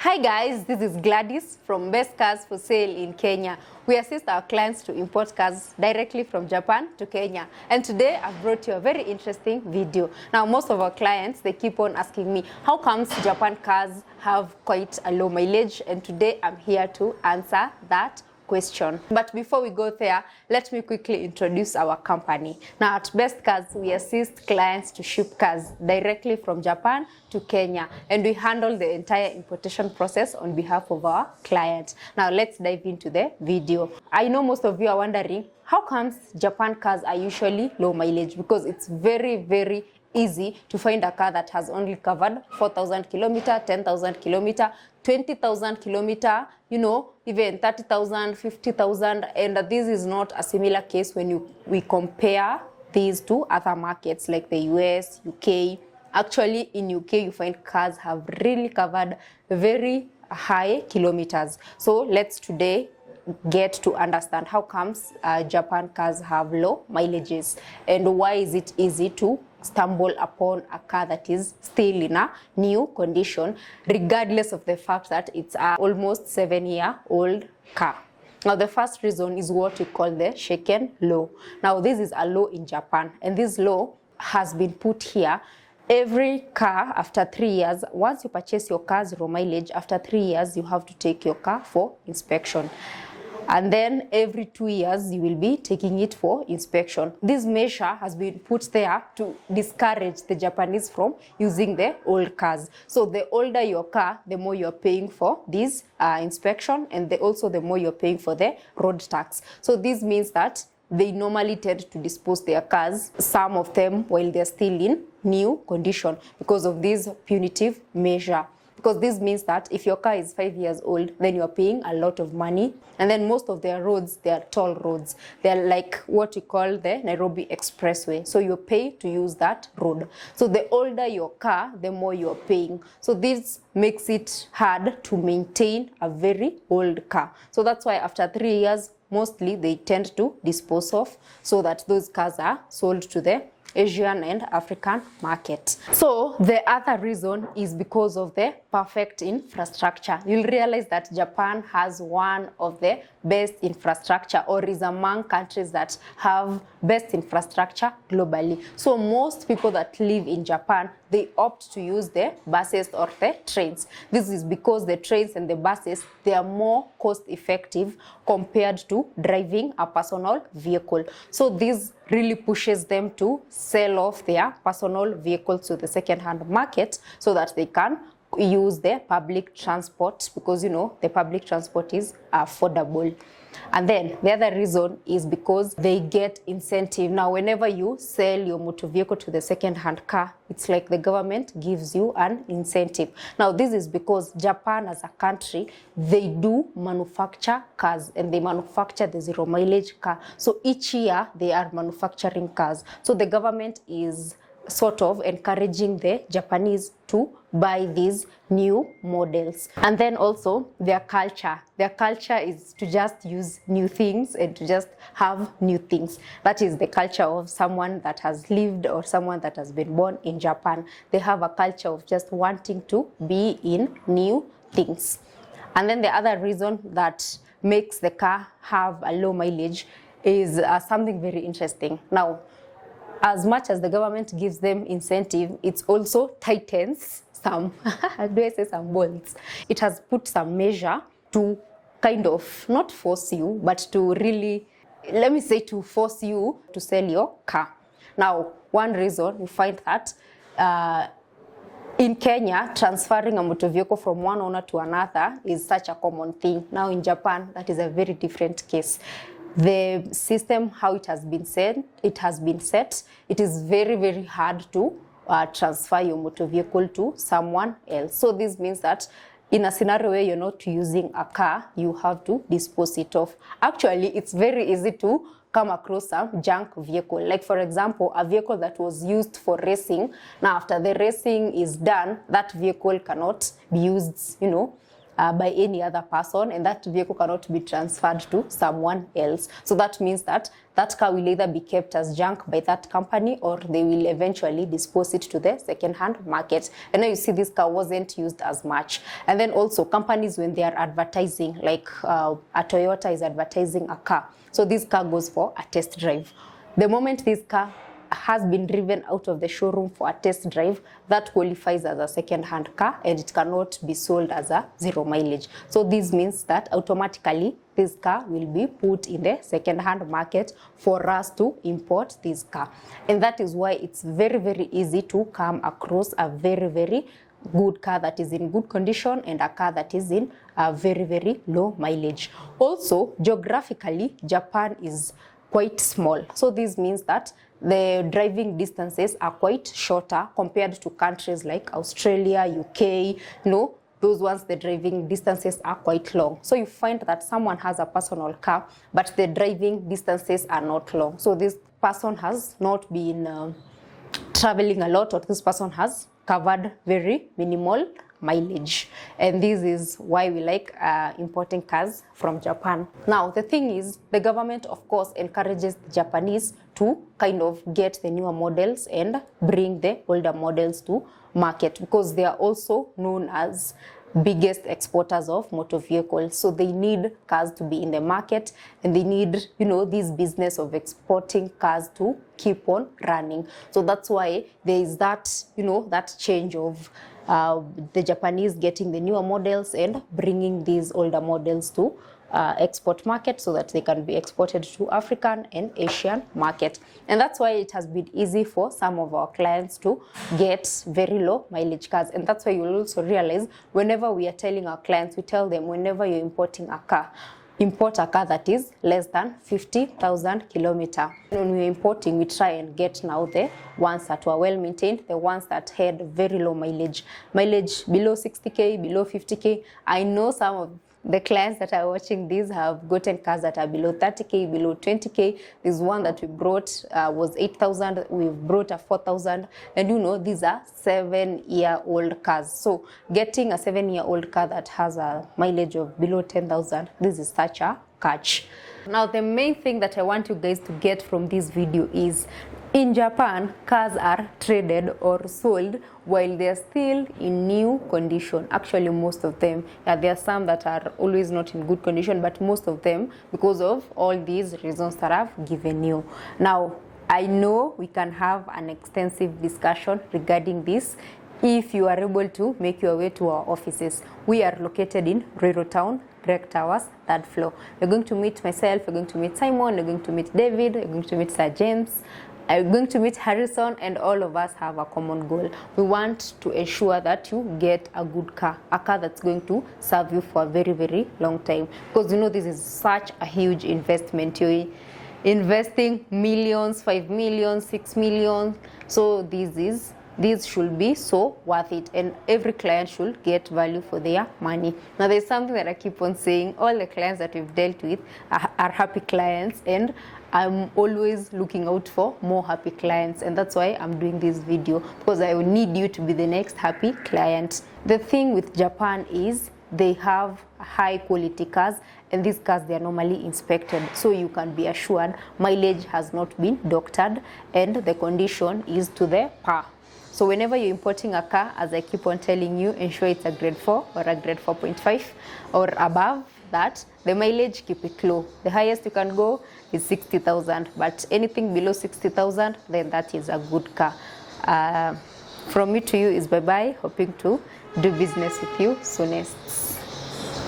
Hi guys, this is Gladys from Best Cars for Sale in Kenya. We assist our clients to import cars directly from Japan to Kenya. And today I've brought you a very interesting video. Now most of our clients, they keep on asking me, how comes Japan cars have quite a low mileage? And today I'm here to answer that question. But before we go there, let me quickly introduce our company. Now at Best Cars, we assist clients to ship cars directly from Japan to Kenya, and we handle the entire importation process on behalf of our client. Now let's dive into the video. I know most of you are wondering, how comes Japan cars are usually low mileage? Because it's very easy to find a car that has only covered 4,000 kilometer, 10,000 kilometer, 20,000 kilometer, even 30,000, 50,000. And this is not a similar case when we compare these to other markets like the US, UK. Actually, in UK, you find cars have really covered very high kilometers. So let's today get to understand how comes Japan cars have low mileages and why is it easy to stumble upon a car that is still in a new condition, regardless of the fact that it's a almost 7-year-old car. Now, the first reason is what we call the shaken law. Now, this is a law in Japan, and this law has been put here. Every car after 3 years, once you purchase your car's low mileage, after 3 years, you have to take your car for inspection. And then every 2 years, you will be taking it for inspection. This measure has been put there to discourage the Japanese from using the old cars. So the older your car, the more you're paying for this inspection, and also the more you're paying for the road tax. So this means that they normally tend to dispose their cars, some of them while they're still in new condition, because of this punitive measure. Because this means that if your car is 5 years old, then you're paying a lot of money. And then most of their roads, they are toll roads. They're like what we call the Nairobi Expressway. So you pay to use that road. So the older your car, the more you're paying. So this makes it hard to maintain a very old car. So that's why after 3 years, mostly they tend to dispose of, so that those cars are sold to the Asian and African market. So the other reason is because of the perfect infrastructure. You'll realize that Japan has one of the best infrastructure, or is among countries that have best infrastructure globally. So most people that live in Japan, they opt to use the buses or the trains. This is because the trains and the buses, they are more cost effective compared to driving a personal vehicle. So this really pushes them to sell off their personal vehicles to the second-hand market so that they can use the public transport, because the public transport is affordable. And then the other reason is because they get incentive. Now, whenever you sell your motor vehicle to the second-hand car, it's like the government gives you an incentive. Now, this is because Japan as a country, they do manufacture cars, and they manufacture the zero mileage car. So each year they are manufacturing cars. So the government is sort of encouraging the Japanese to buy these new models. And then also their culture. Their culture is to just use new things and to just have new things. That is the culture of someone that has lived or someone that has been born in Japan. They have a culture of just wanting to be in new things. And then the other reason that makes the car have a low mileage is something very interesting. Now, as much as the government gives them incentive, it also tightens some, some bolts. It has put some measure to kind of not force you, but to really, to force you to sell your car. Now, one reason we find that in Kenya, transferring a motor vehicle from one owner to another is such a common thing. Now in Japan, that is a very different case. The system, how it has been set, it is very hard to transfer your motor vehicle to someone else. So this means that in a scenario where you're not using a car, you have to dispose it off. Actually, it's very easy to come across some junk vehicle. Like for example, a vehicle that was used for racing. Now after the racing is done, that vehicle cannot be used, by any other person, and that vehicle cannot be transferred to someone else. So that means that that car will either be kept as junk by that company, or they will eventually dispose it to the second-hand market. And now you see this car wasn't used as much. And then also companies, when they are advertising, like a Toyota is advertising a car, so this car goes for a test drive. The moment this car has been driven out of the showroom for a test drive, that qualifies as a second-hand car, and it cannot be sold as a zero mileage. So this means that automatically this car will be put in the second-hand market for us to import this car. And that is why it's very, very easy to come across a very, very good car that is in good condition and a car that is in a very, very low mileage. Also, geographically, Japan is quite small. So this means that the driving distances are quite shorter compared to countries like Australia, UK, those ones, the driving distances are quite long. So you find that someone has a personal car, but the driving distances are not long. So this person has not been traveling a lot, or this person has covered very minimal mileage. And this is why we like importing cars from Japan. Now, the thing is, the government, of course, encourages the Japanese to kind of get the newer models and bring the older models to market, because they are also known as biggest exporters of motor vehicles. So they need cars to be in the market, and they need, this business of exporting cars to keep on running. So that's why there is that, that change of the Japanese getting the newer models and bringing these older models to export market, so that they can be exported to African and Asian market. And that's why it has been easy for some of our clients to get very low mileage cars. And that's why you'll also realize, whenever we are telling our clients, we tell them, whenever you're importing a car, import a car that is less than 50,000 kilometers. When we're importing, we try and get now the ones that were well maintained, the ones that had very low mileage below 60k, below 50k. I know some of the clients that are watching this have gotten cars that are below 30k, below 20k. This one that we brought was 8,000. We've brought a 4,000. And these are 7-year-old cars. So getting a 7-year-old car that has a mileage of below 10,000, this is such a catch. Now, the main thing that I want you guys to get from this video is, in Japan, cars are traded or sold while they're still in new condition. Actually, most of them. There are some that are always not in good condition, but most of them, because of all these reasons that I've given you. Now, I know we can have an extensive discussion regarding this if you are able to make your way to our offices. We are located in Ruiru town, Direct Towers, 3rd floor. You're going to meet myself, you're going to meet Simon, you're going to meet David, you're going to meet Sir James, I'm going to meet Harrison, and all of us have a common goal. We want to ensure that you get a good car, a car that's going to serve you for a very, very long time. Because this is such a huge investment. You're investing millions, 5 million, 6 million. So these should be so worth it, and every client should get value for their money. Now, there's something that I keep on saying: all the clients that we've dealt with are happy clients, and I'm always looking out for more happy clients, and that's why I'm doing this video, because I will need you to be the next happy client. The thing with Japan is they have high quality cars, and these cars, they are normally inspected, so you can be assured mileage has not been doctored and the condition is to the par. So whenever you're importing a car, as I keep on telling you, ensure it's a grade 4 or a grade 4.5 or above that. The mileage, keep it low. The highest you can go is 60,000, but anything below 60,000, then that is a good car. From me to you is bye-bye, hoping to do business with you soonest.